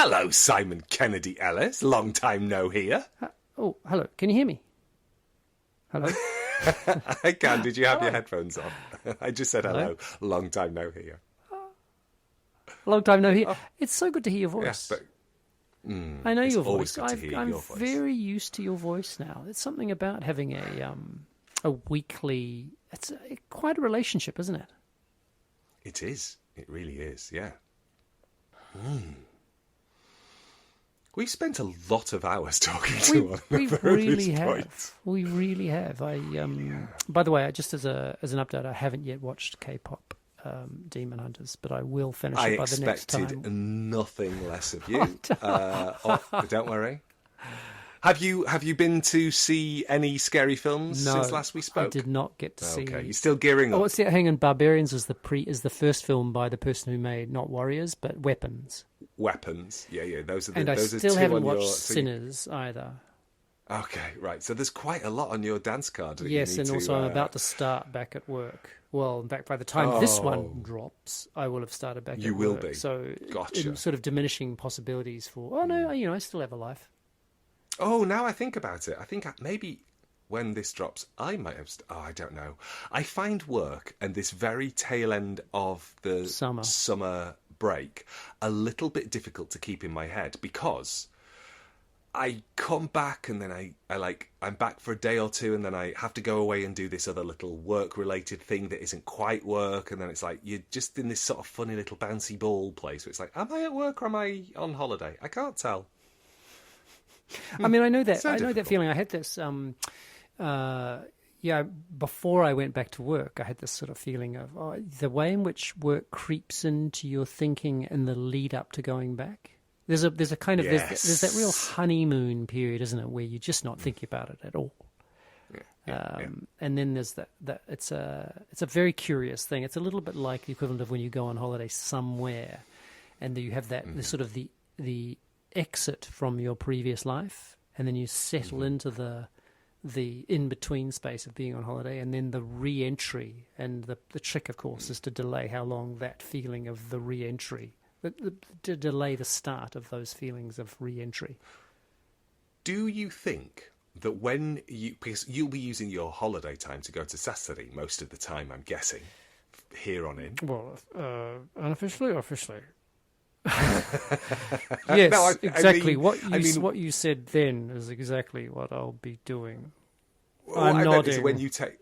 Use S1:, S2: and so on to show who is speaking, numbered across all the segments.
S1: Hello, Simon Kennedy Ellis. Long time no hear.
S2: Oh, hello. Can you hear me? Hello?
S1: I can. Did you have your headphones on? I just said hello.
S2: Hello?
S1: Long time no hear.
S2: Long time no hear. It's so good to hear your voice.
S1: Yes, but
S2: I know
S1: it's
S2: your
S1: always
S2: voice.
S1: good to hear
S2: I'm
S1: your voice.
S2: very used to your voice now. There's something about having a weekly. It's quite a relationship, isn't it?
S1: It is. It really is. Yeah. We've spent a lot of hours talking to one
S2: We
S1: another at
S2: really
S1: this
S2: have.
S1: point.
S2: We really have. By the way, just as an update, I haven't yet watched K-pop Demon Hunters, but I will finish it by the next time.
S1: I expected nothing less of you. Don't worry. Have you been to see any scary films since last we spoke?
S2: I did not get to see.
S1: Okay, you're still gearing up.
S2: Oh, what's the hang on? Barbarians is the first film by the person who made not Warriors but Weapons.
S1: Weapons, yeah. Those are the,
S2: and I
S1: those are
S2: still
S1: two
S2: haven't
S1: on
S2: watched
S1: your,
S2: Sinners either.
S1: Okay, right. So there's quite a lot on your dance card. That
S2: Yes,
S1: you need
S2: and also
S1: to,
S2: I'm about to start back at work. Well, in fact, by the time this one drops, I will have started back at work.
S1: You will be.
S2: So
S1: Gotcha.
S2: in sort of diminishing possibilities for, I still have a life.
S1: Oh, now I think about it. I think maybe when this drops, I might have... I don't know. I find work and this very tail end of the summer break a little bit difficult to keep in my head because I come back and then I'm back for a day or two and then I have to go away and do this other little work-related thing that isn't quite work, and then it's like you're just in this sort of funny little bouncy ball place where it's like, am I at work or am I on holiday? I can't tell.
S2: I mean, I know that.
S1: So
S2: I know that feeling. I had this. Before I went back to work, I had this sort of feeling of the way in which work creeps into your thinking in the lead up to going back. There's a kind of there's that real honeymoon period, isn't it, where you're just not thinking about it at all. And then there's that it's a very curious thing. It's a little bit like the equivalent of when you go on holiday somewhere, and you have that the sort of the exit from your previous life, and then you settle into the in-between space of being on holiday, and then the re-entry. And the trick, of course, is to delay how long that feeling of the re-entry, to delay the start of those feelings of re-entry.
S1: Do you think that because you'll be using your holiday time to go to Sassari most of the time, I'm guessing, here on in?
S2: Well, unofficially or officially? Yes,
S1: No,
S2: exactly. What you said then is exactly what I'll be doing.
S1: Well,
S2: I'm nodding.
S1: Is when you take.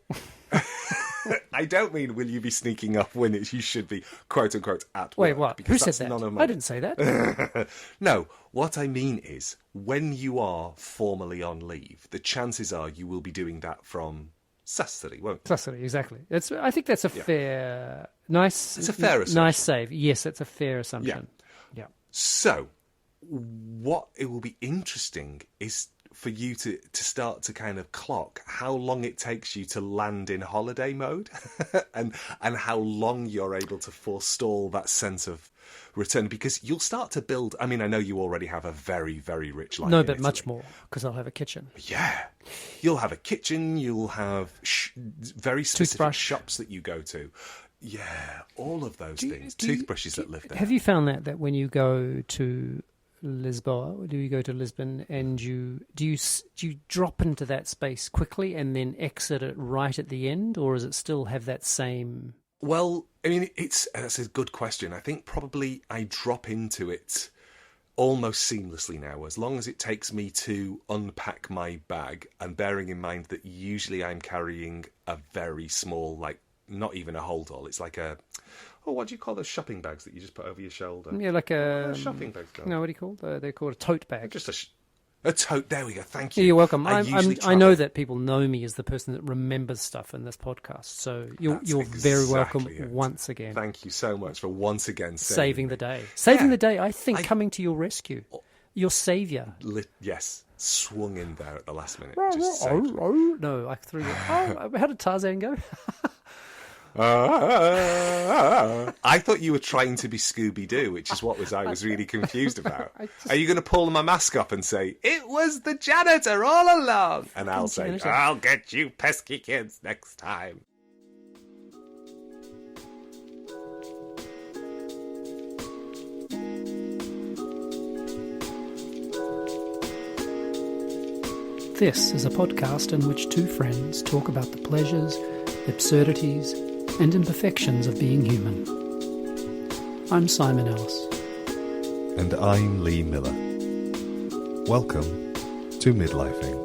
S1: I don't mean will you be sneaking up when you should be quote unquote at work.
S2: Wait, what? Who said that?
S1: None of my...
S2: I didn't say that.
S1: No, what I mean is when you are formally on leave, the chances are you will be doing that from Sassari, won't you?
S2: Sassari, exactly. I think that's a fair, nice.
S1: It's a fair assumption.
S2: Nice save. Yes, it's a fair assumption. Yeah.
S1: So, what it will be interesting is for you to start to kind of clock how long it takes you to land in holiday mode and how long you're able to forestall that sense of return, because you'll start to build. I mean, I know you already have a very, very rich life.
S2: No, but much more, because I'll have a kitchen.
S1: Yeah. You'll have a kitchen, you'll have very specific shops that you go to. Yeah, all of those things. Toothbrushes that live there.
S2: Have you found that when you go to Lisboa, do you go to Lisbon, and do you drop into that space quickly and then exit it right at the end, or does it still have that same?
S1: Well, I mean, that's a good question. I think probably I drop into it almost seamlessly now, as long as it takes me to unpack my bag, and bearing in mind that usually I'm carrying a very small, like not even a hold all. It's like what do you call those shopping bags that you just put over your shoulder?
S2: Yeah, like a
S1: shopping bags.
S2: No, what do you call? They're called a tote bag.
S1: Just a tote. There we go. Thank you.
S2: You're welcome. I know that people know me as the person that remembers stuff in this podcast, so you're very welcome once again.
S1: Thank you so much for once again
S2: saving the day. Saving the day. I think coming to your rescue, your saviour.
S1: Yes, swung in there at the last minute.
S2: No, I threw it. How did Tarzan go?
S1: I thought you were trying to be Scooby-Doo, which is what I was really confused about. Are you going to pull my mask up and say, it was the janitor all along? And I'll say, I'll get you pesky kids next time.
S2: This is a podcast in which two friends talk about the pleasures, absurdities, and imperfections of being human. I'm Simon Ellis.
S1: And I'm Lee Miller. Welcome to Midlifing.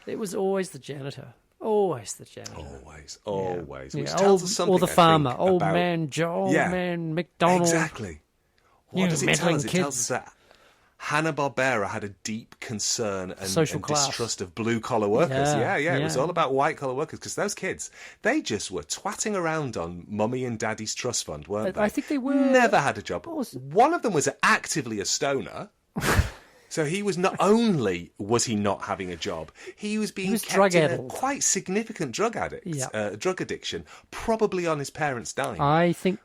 S2: It was always the janitor. Always the janitor.
S1: Always.
S2: Yeah.
S1: Which tells us something,
S2: or the farmer. Old
S1: about...
S2: man Joe, old man McDonald.
S1: Exactly. What does it tell us? It
S2: kids.
S1: tells us that Hanna-Barbera had a deep concern and distrust of blue-collar workers. Yeah. It was all about white-collar workers, because those kids, they just were twatting around on Mummy and Daddy's trust fund, weren't they?
S2: I think they were.
S1: Never had a job. One of them was actively a stoner. So he was not only was he not having a job, he was kept in a quite significant drug addiction, probably on his parents' dime.
S2: I think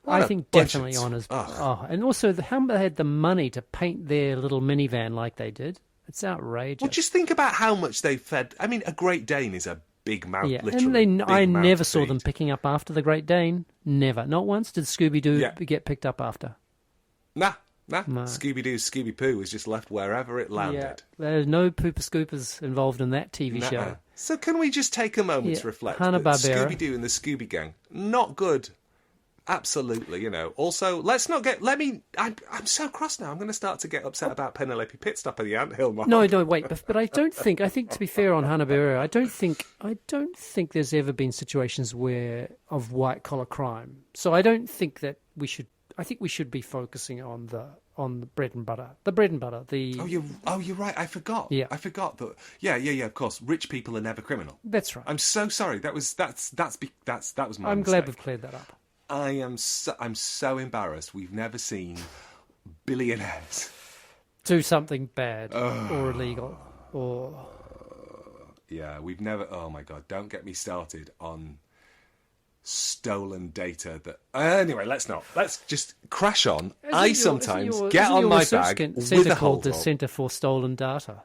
S2: definitely on his. And also how they had the money to paint their little minivan like they did. It's outrageous.
S1: Well, just think about how much they fed. I mean, a Great Dane is a big mouth. Yeah, literally.
S2: And I never saw them picking up after the Great Dane. Never, not once did Scooby-Doo get picked up after.
S1: Nah. Scooby-Doo's Scooby-Poo was just left wherever it landed.
S2: Yeah. There's no Pooper Scoopers involved in that TV show.
S1: So can we just take a moment to reflect that Scooby-Doo and the Scooby Gang, not good. Absolutely, Also, I'm so cross now. I'm going to start to get upset about Penelope Pitstop at the Anthill Mob.
S2: No, wait. But I think to be fair on Hanna-Barbera, I don't think there's ever been situations of white-collar crime. So I don't think that we should... I think we should be focusing on the bread and butter. The bread and butter.
S1: You're right. I forgot. Yeah. I forgot that. Yeah. Of course, rich people are never criminal.
S2: That's right.
S1: I'm so sorry. That was my mistake.
S2: I'm glad we've cleared that up.
S1: I'm so embarrassed. We've never seen billionaires
S2: do something bad or illegal or.
S1: Yeah, we've never. Oh my God! Don't get me started on stolen data. Anyway, let's just crash on. I sometimes get on my bag with a
S2: called the Centre for Stolen Data.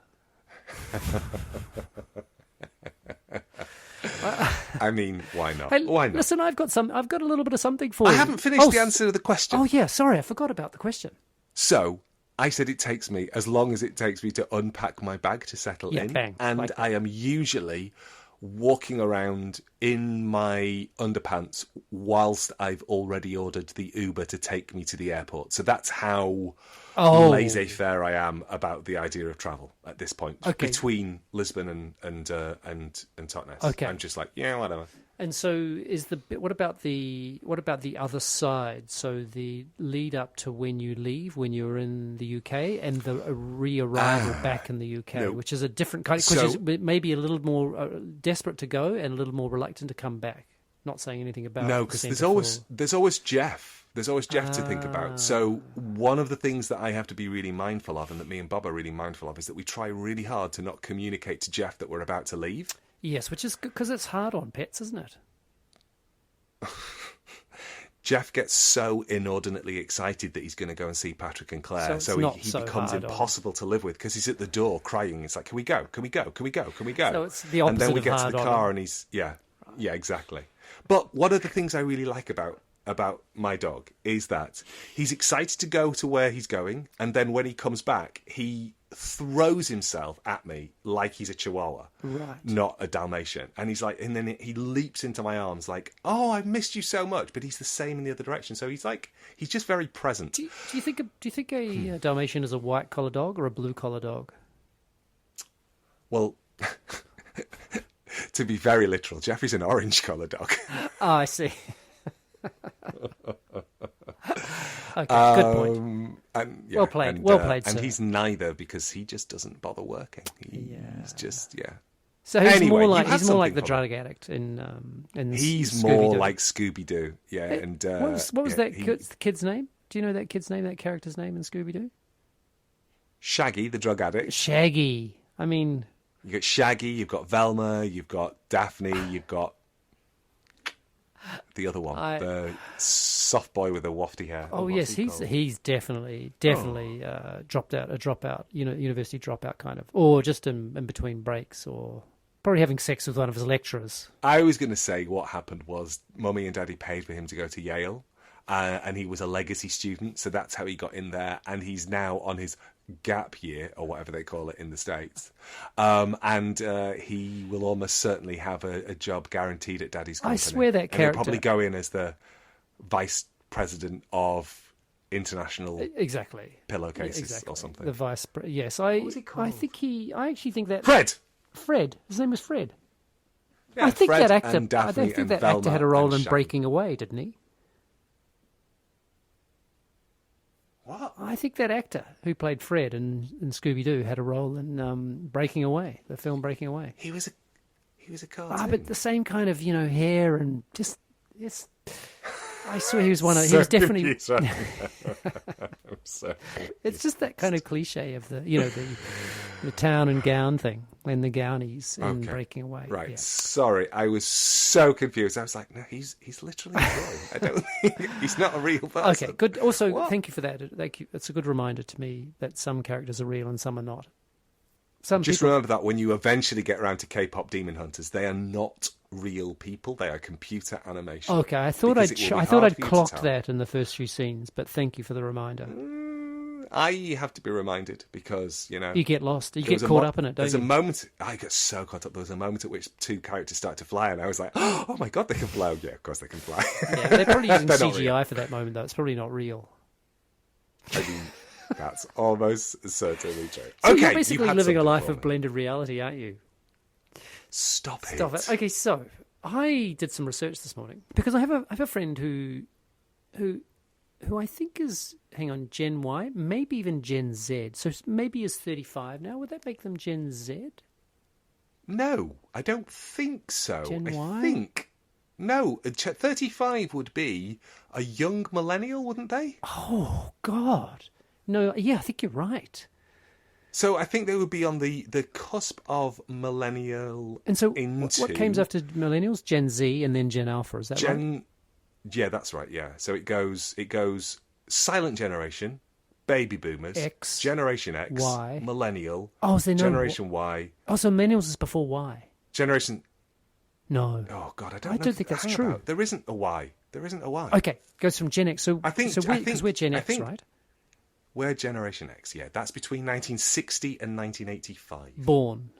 S1: I mean, why not?
S2: Hey,
S1: why not?
S2: Listen, I've got a little bit of something for you.
S1: I haven't finished the answer to the question.
S2: Oh yeah, sorry, I forgot about the question.
S1: So I said it takes me as long as it takes me to unpack my bag to settle in,
S2: bang,
S1: and I am usually walking around in my underpants whilst I've already ordered the Uber to take me to the airport. So that's how laissez-faire I am about the idea of travel at this point between Lisbon and Totnes.
S2: Okay.
S1: I'm just like, yeah, whatever.
S2: And so what about the other side? So the lead up to when you leave, when you're in the UK, and the re-arrival back in the UK, which is a different kind, because maybe a little more desperate to go and a little more reluctant to come back. Not saying anything about
S1: because there's always Jeff. There's always Jeff to think about. So one of the things that I have to be really mindful of, and that me and Bob are really mindful of, is that we try really hard to not communicate to Jeff that we're about to leave.
S2: Yes, which is good because it's hard on pets, isn't it?
S1: Jeff gets so inordinately excited that he's going to go and see Patrick and Claire, so he becomes impossible to live with because he's at the door crying. It's like, can we go? Can we go? Can we go? Can we go?
S2: So it's the opposite.
S1: And then we get to the car
S2: and
S1: he's exactly. But one of the things I really like about my dog is that he's excited to go to where he's going, and then when he comes back, he throws himself at me like he's a Chihuahua, not a Dalmatian. And he's like, and then he leaps into my arms like, "Oh, I've missed you so much." But he's the same in the other direction. So he's just very present.
S2: Do you think a Dalmatian is a white collar dog or a blue collar dog?
S1: Well, to be very literal, Jeffrey's an orange collar dog.
S2: Oh, I see. Okay, good point. Well played.
S1: And
S2: sir.
S1: he's neither because he just doesn't bother working. He's just
S2: So he's more like the drug addict in
S1: he's
S2: Scooby-Doo.
S1: more like Scooby-Doo. Yeah. And
S2: what was that kid's name? Do you know that kid's name? That character's name in Scooby-Doo?
S1: Shaggy, the drug addict.
S2: Shaggy. I mean,
S1: you got Shaggy. You've got Velma. You've got Daphne. You've got the other one, the soft boy with the wafty hair.
S2: Oh yes, he's definitely dropped out, a dropout, university dropout kind of, or just in between breaks, or probably having sex with one of his lecturers.
S1: I was going to say what happened was Mummy and Daddy paid for him to go to Yale, and he was a legacy student, so that's how he got in there, and he's now on his gap year, or whatever they call it in the States, and he will almost certainly have a job guaranteed at Daddy's company.
S2: I swear that character...
S1: And he'll probably go in as the vice president of International Pillowcases or something.
S2: The vice... Yes,
S1: what was he called?
S2: I actually think that...
S1: Fred!
S2: His name was Fred.
S1: Yeah,
S2: I think
S1: Fred
S2: that actor...
S1: and Daphne
S2: I don't think that
S1: Velma
S2: actor had a role in
S1: Sharon.
S2: Breaking Away, didn't he?
S1: What?
S2: I think that actor who played Fred in Scooby-Doo had a role in Breaking Away, the film Breaking Away.
S1: He was a cartoon.
S2: But the same kind of, hair and just... Yes. I swear he was one of... He was definitely... It's just that kind of cliche of the, the town and gown thing, and the gownies in Breaking Away.
S1: Right.
S2: Yeah.
S1: Sorry, I was so confused. I was like, no, he's literally a boy. I don't think he's not a real person.
S2: Okay, good. Also, thank you for that. Thank you. It's a good reminder to me that some characters are real and some are not.
S1: Remember that when you eventually get around to K-pop Demon Hunters, they are not real people. They are computer animation.
S2: Okay, I thought I'd clocked that in the first few scenes, but thank you for the reminder.
S1: I have to be reminded because,
S2: you get lost. You get caught up in it, don't you?
S1: There's a moment... I get so caught up. There was a moment at which two characters start to fly, and I was like, oh my God, they can fly. Yeah, of course they can fly.
S2: Yeah, they're probably using CGI for that moment, though. It's probably not real.
S1: I mean... That's almost certainly true.
S2: So you're basically living a life of blended reality, aren't you?
S1: Stop it.
S2: Okay, so I did some research this morning because I have a friend who I think is, Gen Y, maybe even Gen Z. So maybe is 35 now. Would that make them Gen Z?
S1: No, I don't think so.
S2: Gen Y?
S1: I think... No, 35 would be a young millennial, wouldn't they?
S2: Oh, God. No, yeah, I think you're right.
S1: So I think they would be on the cusp of millennial.
S2: And so, what comes after millennials? Gen Z and then Gen Alpha. Is that right?
S1: Yeah, that's right. Yeah. So it goes silent generation, baby boomers,
S2: X,
S1: Generation X,
S2: Y,
S1: millennial.
S2: Oh, so
S1: Generation Y.
S2: Oh, so millennials is before Y.
S1: Generation.
S2: No.
S1: Oh God, I don't
S2: think that's true.
S1: There isn't a Y.
S2: Okay, goes from Gen X. So because we're Gen X, right?
S1: We're Generation X, yeah. That's between 1960 and 1985.
S2: Born.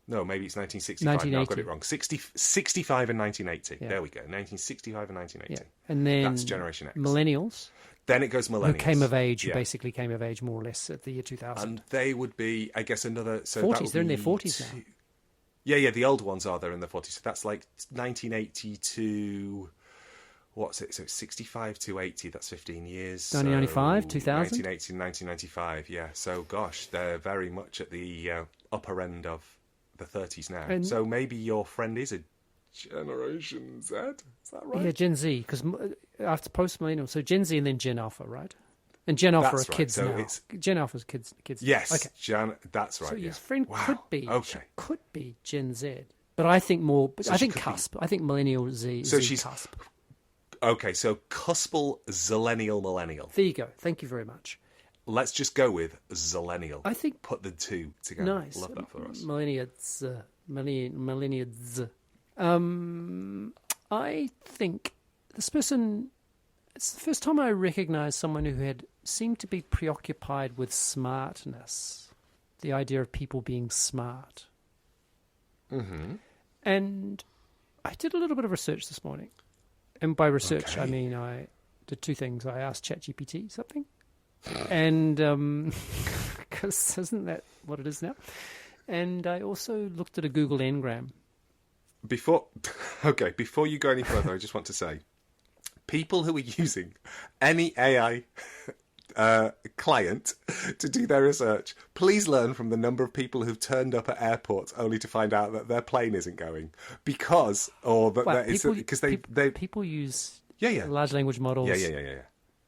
S1: No, maybe it's 1965. No, I got it wrong. 65 and 1980. Yeah. There we go. 1965 and 1980.
S2: Yeah. And then
S1: that's Generation X.
S2: Millennials.
S1: Then it goes millennials.
S2: Who came of age, who basically came of age more or less at the year 2000.
S1: And they would be, I guess, another... So
S2: 40s. They're in their 40s now.
S1: Yeah, the old ones are. They're in their 40s. So that's like 1980 to... What's it? So 65 to 80, that's 15 years.
S2: 1995, 2000?
S1: 1980 and 1995, yeah. So, gosh, they're very much at the upper end of the 30s now. And so maybe your friend is a Generation Z? Is that right?
S2: Yeah, Gen Z, because after post-millennial, so Gen Z and then Gen Alpha, right? And Gen Alpha are kids now. Gen Alpha's kids.
S1: Yes,
S2: okay.
S1: That's right.
S2: So
S1: your
S2: friend could be Gen Z. But I think more... I think cusp. I think millennial Z.
S1: So
S2: she's cusp.
S1: Okay, so cuspal Zillennial millennial.
S2: There you go. Thank you very much.
S1: Let's just go with Zillennial.
S2: I think
S1: put the two together.
S2: Nice.
S1: Love that for us.
S2: Millennials. I think this person. It's the first time I recognise someone who had seemed to be preoccupied with smartness, the idea of people being smart.
S1: Mm-hmm.
S2: And I did a little bit of research this morning. And by research, I mean I did two things. I asked ChatGPT something, and because isn't that what it is now? And I also looked at a Google Ngram.
S1: Before you go any further, I just want to say, people who are using any AI client to do their research, please learn from the number of people who've turned up at airports only to find out that their plane isn't going people use large language models.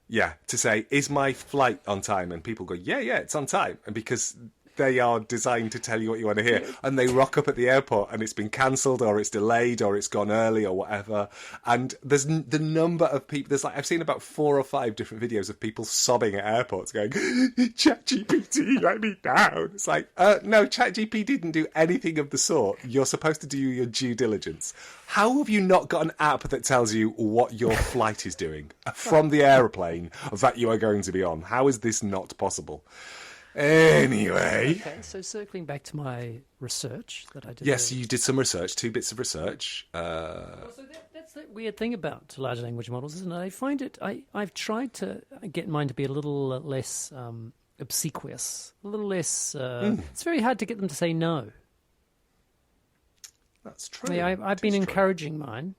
S1: Yeah, to say, is my flight on time? And people go, yeah, it's on time. And because they are designed to tell you what you want to hear. And they rock up at the airport and it's been cancelled or it's delayed or it's gone early or whatever. And there's the number of people, there's like, I've seen about 4 or 5 different videos of people sobbing at airports going, ChatGPT, let me down. It's like, no, ChatGPT didn't do anything of the sort. You're supposed to do your due diligence. How have you not got an app that tells you what your flight is doing from the aeroplane that you are going to be on? How is this not possible? Anyway.
S2: Okay, so circling back to my research that I did.
S1: Yes, you did some research, 2 bits of research.
S2: So that's the weird thing about large language models, isn't it? I find it, I've tried to get mine to be a little less obsequious, a little less, it's very hard to get them to say no.
S1: That's true.
S2: Yeah, I've been encouraging mine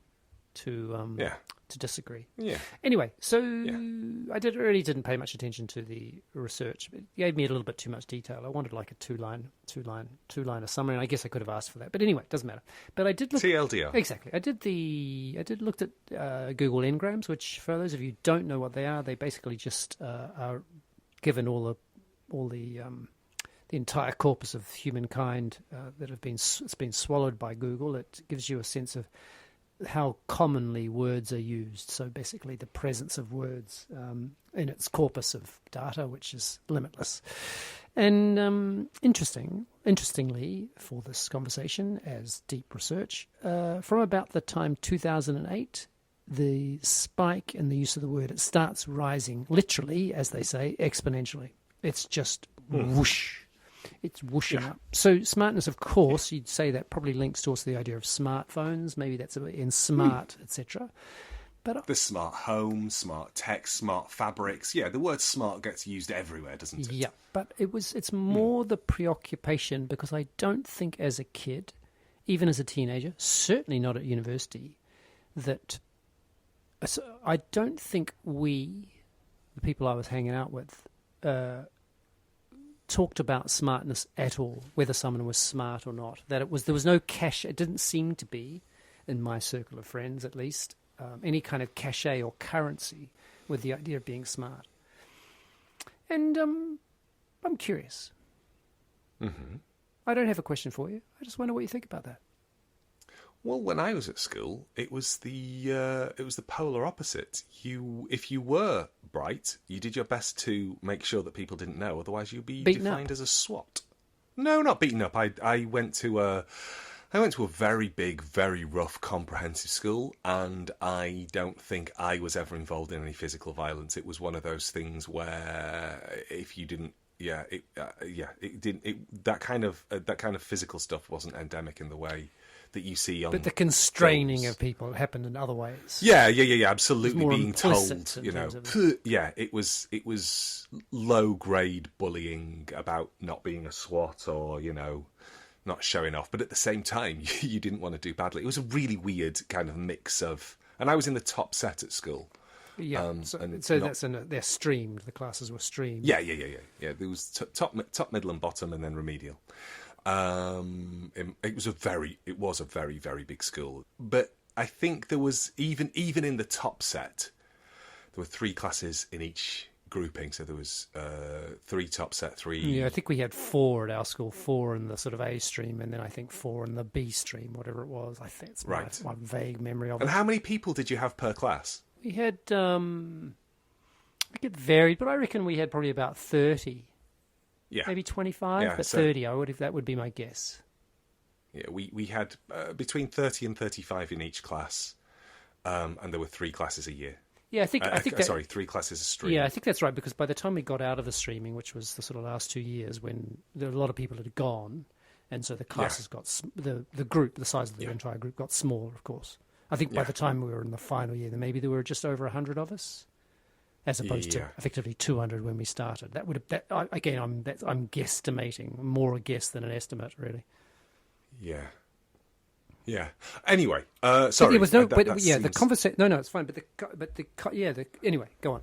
S2: to disagree.
S1: Yeah.
S2: Anyway, so I really didn't pay much attention to the research. It gave me a little bit too much detail. I wanted like a two-liner summary, and I guess I could have asked for that. But anyway, it doesn't matter. But I did look
S1: TLDR.
S2: Exactly. I did looked at Google Ngrams, which for those of you who don't know what they are, they basically just are given all the entire corpus of humankind that it's been swallowed by Google. It gives you a sense of how commonly words are used. So basically the presence of words in its corpus of data, which is limitless. And interestingly, for this conversation, as deep research, from about the time 2008, the spike in the use of the word, it starts rising, literally, as they say, exponentially. It's just whoosh. It's whooshing up. So smartness, of course, you'd say that probably links to also the idea of smartphones. Maybe that's in smart, etc. But
S1: the smart home, smart tech, smart fabrics. Yeah, the word smart gets used everywhere, doesn't it?
S2: Yeah, but it's more the preoccupation, because I don't think as a kid, even as a teenager, certainly not at university, that I don't think the people I was hanging out with, talked about smartness at all, whether someone was smart or not. There was no cachet. It didn't seem to be, in my circle of friends at least, any kind of cachet or currency with the idea of being smart. And I'm curious.
S1: Mm-hmm.
S2: I don't have a question for you. I just wonder what you think about that.
S1: Well, when I was at school, it was the polar opposite. If you were bright, you did your best to make sure that people didn't know. Otherwise, you'd be defined as a swot. No, not beaten up. I went to a very big, very rough, comprehensive school, and I don't think I was ever involved in any physical violence. It was one of those things where if you didn't, that kind of physical stuff wasn't endemic in the way that you see on.
S2: But the constraining
S1: films.
S2: Of people happened in other ways.
S1: Yeah, absolutely.
S2: Being
S1: told, it was low grade bullying about not being a swot or not showing off. But at the same time, you didn't want to do badly. It was a really weird kind of mix of, and I was in the top set at school.
S2: Yeah, they're streamed. The classes were streamed.
S1: Yeah. There was top, middle, and bottom, and then remedial. It was a very, very big school. But I think there was even in the top set, there were 3 classes in each grouping. So there was 3 top set, 3.
S2: Yeah, I think we had 4 at our school, 4 in the sort of A stream, and then I think 4 in the B stream, whatever it was. I think it's my vague memory of it.
S1: And how many people did you have per class?
S2: We had, I think it varied, but I reckon we had probably about 30.
S1: Yeah.
S2: Maybe 25, but 30, that would be my guess.
S1: Yeah, we had between 30 and 35 in each class, and there were 3 classes a year.
S2: Yeah, I think
S1: 3 classes a stream.
S2: Yeah, I think that's right, because by the time we got out of the streaming, which was the sort of last 2 years when there were a lot of people had gone, and so the classes got, the size of the entire group got smaller, of course. I think by the time we were in the final year, maybe there were just over 100 of us, as opposed to effectively 200 when we started. That would have, I'm guesstimating, more a guess than an estimate, really.
S1: Yeah. Anyway, sorry.
S2: There was the conversation. No, it's fine. Anyway, go on.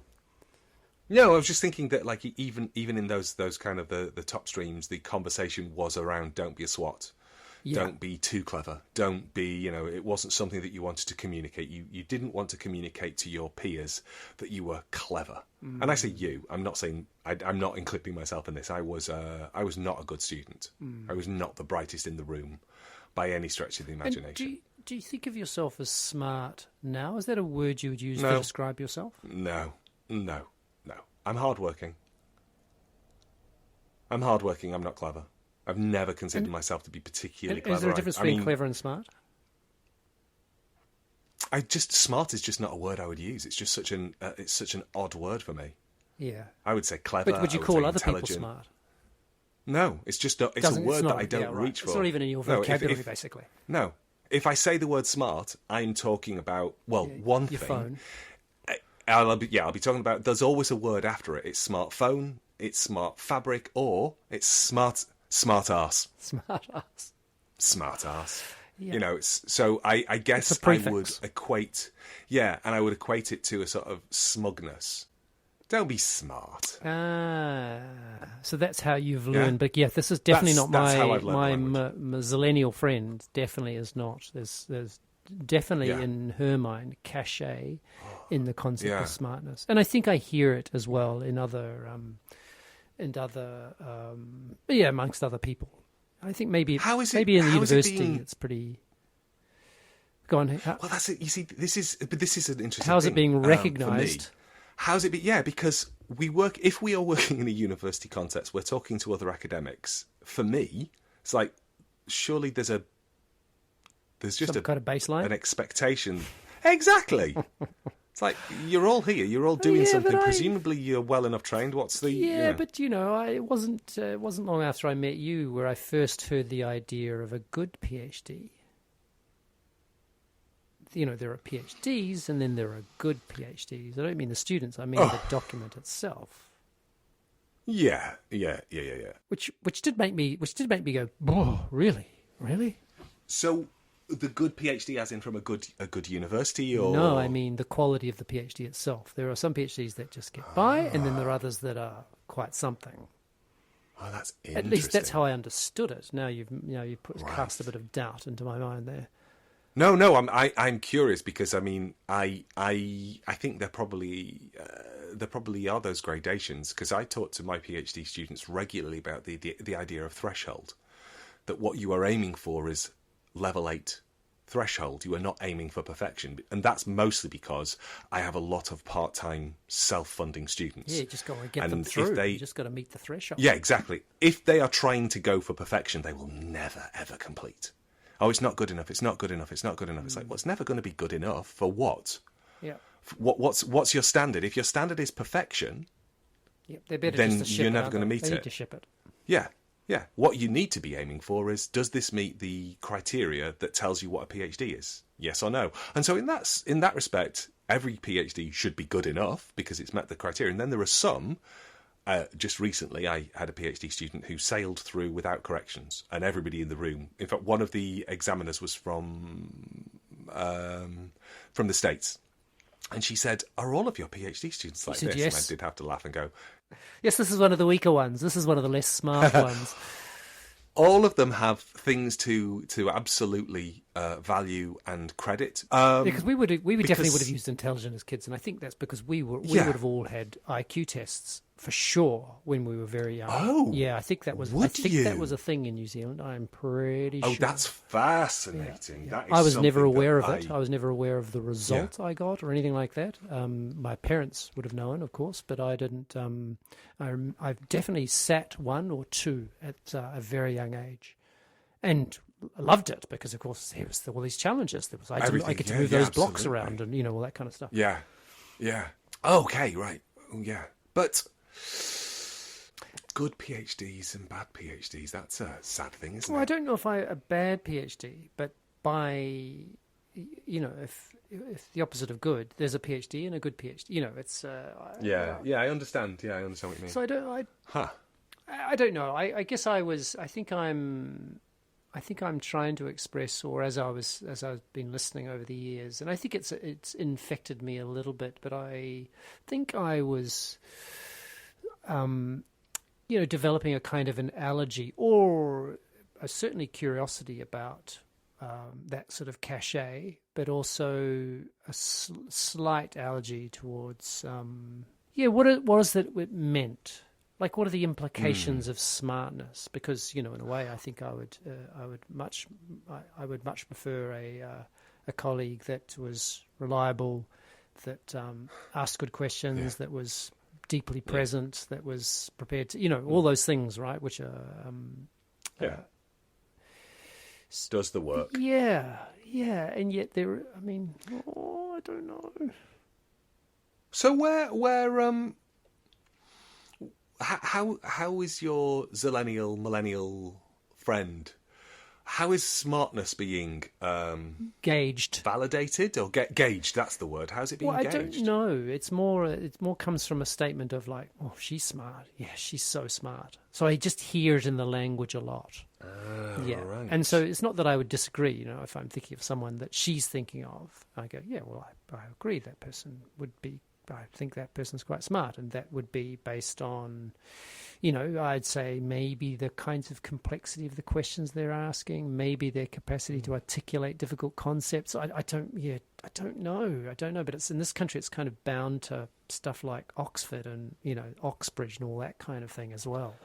S1: No, I was just thinking that, like, even in those kind of the top streams, the conversation was around "don't be a swat,"
S2: Yeah.
S1: Don't be too clever. Don't be, it wasn't something that you wanted to communicate. You didn't want to communicate to your peers that you were clever. And I say you. I'm not saying I'm not including myself in this. I was not a good student. I was not the brightest in the room by any stretch of the imagination.
S2: And do you think of yourself as smart now? Is that a word you would use to describe yourself?
S1: No. I'm hardworking. I'm not clever. I've never considered myself to be particularly clever.
S2: Is there a difference between clever and smart?
S1: Smart is just not a word I would use. It's just such an odd word for me.
S2: Yeah.
S1: I would say clever.
S2: But would you call other people smart?
S1: No, it's just not, it's a word that I don't reach for.
S2: It's not even in your vocabulary, basically.
S1: No. If I say the word smart, I'm talking about, one
S2: your
S1: thing.
S2: Phone.
S1: I'll be talking about, there's always a word after it. It's smartphone, it's smart fabric, or it's smart arse.
S2: Smart arse.
S1: Smart arse.
S2: Yeah.
S1: So I guess I would equate, and I would equate it to a sort of smugness. Don't be smart.
S2: So that's how you've learned. But this is definitely not my Zillennial friend. Definitely is not. There's definitely in her mind cachet in the concept of smartness, and I think I hear it as well in other amongst other people. I think maybe in the university it's pretty. Go on.
S1: Well, that's it. You see, this is an interesting.
S2: How's it being recognised?
S1: How's it be? Yeah, because if we are working in a university context, we're talking to other academics. For me, it's like, surely there's just
S2: some kind of baseline,
S1: an expectation. Exactly. It's like, you're all here, you're all doing something. Presumably, you're well enough trained. What's the?
S2: But it wasn't long after I met you where I first heard the idea of a good PhD. There are PhDs and then there are good PhDs. I don't mean the students, I mean the document itself.
S1: Yeah.
S2: Which did make me go, oh, really?
S1: So the good PhD as in from a good university, or?
S2: No, I mean the quality of the PhD itself. There are some PhDs that just get by, and then there are others that are quite something.
S1: Oh, that's interesting.
S2: At least that's how I understood it. Now you've cast a bit of doubt into my mind there.
S1: No, I'm curious because I think there probably are those gradations, because I talk to my PhD students regularly about the idea of threshold, that what you are aiming for is level 8 threshold. You are not aiming for perfection, and that's mostly because I have a lot of part-time self-funding students.
S2: Yeah, you just got to get them through. You just got to meet the threshold.
S1: Yeah, exactly. If they are trying to go for perfection, they will never ever complete. Oh, it's not good enough. It's not good enough. It's not good enough. It's like, well, it's never going to be good enough for what?
S2: Yeah.
S1: What's your standard? If your standard is perfection, then you're never going to meet it.
S2: They need to ship it.
S1: Yeah. What you need to be aiming for is, does this meet the criteria that tells you what a PhD is? Yes or no? And so in that respect, every PhD should be good enough because it's met the criteria. And then there are some. Just recently, I had a PhD student who sailed through without corrections, and everybody in the room. In fact, one of the examiners was from the States, and she said, "Are all of your PhD students like this?"
S2: Yes.
S1: And I did have to laugh and go,
S2: "Yes, this is one of the weaker ones. This is one of the less smart ones."
S1: All of them have things to absolutely value and credit.
S2: Because we definitely would have used intelligent as kids, and I think that's because we would have all had IQ tests for sure when we were very young.
S1: Oh,
S2: yeah, I think that was a thing in New Zealand. I'm pretty sure.
S1: Oh, that's fascinating. Yeah. That is
S2: I was never aware of it. I was never aware of the result I got or anything like that. My parents would have known, of course, but I didn't. I've definitely sat one or two at a very young age, and loved it because, of course, there was all these challenges. I get to move those blocks around and all that kind of stuff.
S1: Yeah. Okay, right. Yeah, but good PhDs and bad PhDs, that's a sad thing, isn't it?
S2: I don't know if a bad PhD, but if the opposite of good, there's a PhD and a good PhD. It's
S1: I understand. Yeah, I understand what you mean.
S2: So I don't know. I guess I think I'm trying to express, or as I've been listening over the years, and I think it's infected me a little bit. But I think I was, developing a kind of an allergy or certainly curiosity about that sort of cachet, but also a slight allergy towards, what is that it meant? Like, what are the implications of smartness? Because, in a way, I think I would much prefer a colleague that was reliable, that asked good questions, that was deeply present, that was prepared to, all those things, right? Which are
S1: does the work.
S2: Yeah, and yet I don't know.
S1: So how is your Zillennial, Millennial friend? How is smartness being
S2: gauged,
S1: validated, or gauged? That's the word. How's it being gauged?
S2: I don't know. It's more comes from a statement of like, oh, she's smart. Yeah, she's so smart. So I just hear it in the language a lot.
S1: Right.
S2: And so it's not that I would disagree. If I'm thinking of someone that she's thinking of, I go, yeah, well, I agree. That person would be. I think that person's quite smart, and that would be based on, I'd say maybe the kinds of complexity of the questions they're asking, maybe their capacity to articulate difficult concepts. I don't know. But it's in this country, it's kind of bound to stuff like Oxford and Oxbridge and all that kind of thing as well.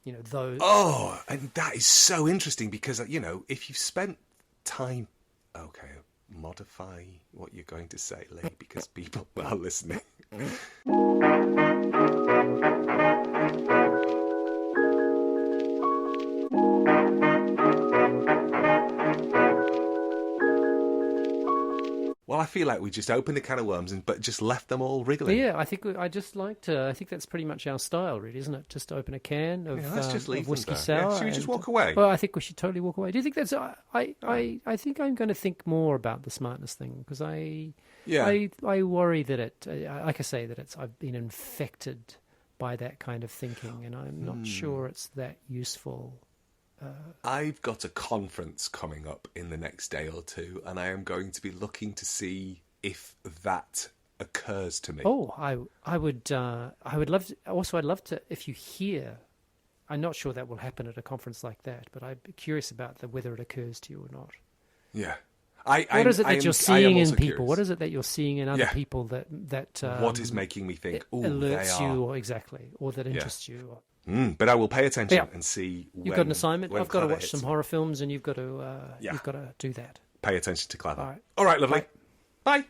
S2: Those.
S1: Oh, and that is so interesting because if you've spent time, okay. Modify what you're going to say, Lee, because people are listening. Well, I feel like we just opened a can of worms, but just left them all wriggling.
S2: Yeah, I think I think that's pretty much our style, really, isn't it? Just to open a can of,
S1: let's just leave
S2: of whiskey
S1: them
S2: sour.
S1: Yeah, should we just walk away?
S2: Well, I think we should totally walk away. Do you think that's? I think I'm going to think more about the smartness thing because I worry that it, like I say, that I've been infected by that kind of thinking, and I'm not sure it's that useful.
S1: I've got a conference coming up in the next day or two, and I am going to be looking to see if that occurs to me.
S2: Oh, I would love to. Also, I'd love to. If you hear, I'm not sure that will happen at a conference like that, but I'd be curious about whether it occurs to you or not.
S1: Yeah.
S2: What is it that you're seeing in people? Curious. What is it that you're seeing in other people that
S1: what is making me think? Oh,
S2: alerts you, or exactly, or that interests you? Or...
S1: but I will pay attention and see.
S2: You've got an assignment. I've got to watch some horror films, and you've got to do that.
S1: Pay attention to Clever. All right, lovely.
S2: Bye.
S1: Bye.